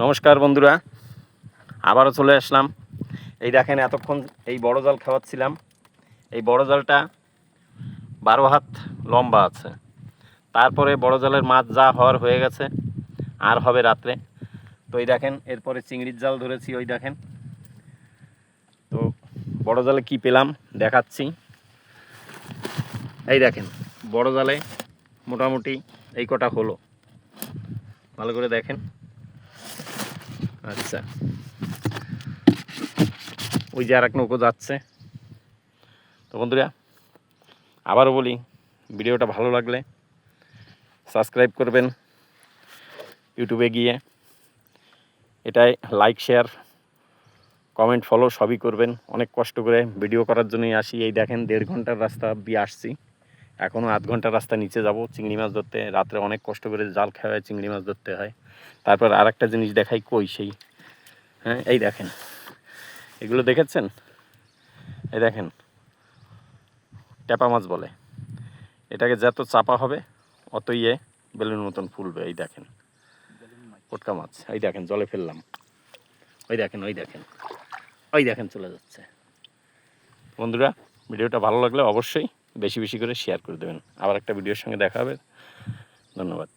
নমস্কার বন্ধুরা, আবারও চলে আসলাম। এই দেখেন, এতক্ষণ এই বড় জাল খাওয়াচ্ছিলাম। এই বড় জালটা 12 হাত লম্বা আছে। তারপরে বড় জালের মাছ যা হওয়ার হয়ে গেছে, আর হবে রাত্রে। তো এই দেখেন, এরপরে চিংড়ির জাল ধরেছি। ওই দেখেন, তো বড় জালে কি পেলাম দেখাচ্ছি। এই দেখেন, বড় জালে মোটামুটি এই কটা হলো, ভালো করে দেখেন। আচ্ছা, ওই যে আর এক নৌকো যাচ্ছে। তো বন্ধুরা, আবারও বলি, ভিডিওটা ভালো লাগলে সাবস্ক্রাইব করবেন ইউটিউবে গিয়ে। এটাই লাইক, শেয়ার, কমেন্ট, ফলো সবই করবেন। অনেক কষ্ট করে ভিডিও করার জন্যই আসি। এই দেখেন, 1.5 ঘন্টার রাস্তা দিয়ে আসছি, এখনও আধ ঘন্টার রাস্তা নিচে যাব চিংড়ি মাছ ধরতে। রাত্রে অনেক কষ্ট করে জাল খাওয়ায় চিংড়ি মাছ ধরতে হয়। তারপর আর একটা জিনিস দেখাই, কই সেই, হ্যাঁ এই দেখেন, এগুলো দেখেছেন? এই দেখেন, ট্যাপা মাছ বলে এটাকে। যত চাপা হবে অতই বেলুন মতন ফুলবে। এই দেখেন পটকা মাছ, এই দেখেন জলে ফেললাম, ওই দেখেন, ওই দেখেন, ওই দেখেন চলে যাচ্ছে। বন্ধুরা, ভিডিওটা ভালো লাগলে অবশ্যই বেশি বেশি করে শেয়ার করে দেবেন। আবার একটা ভিডিওর সঙ্গে দেখা হবে। ধন্যবাদ।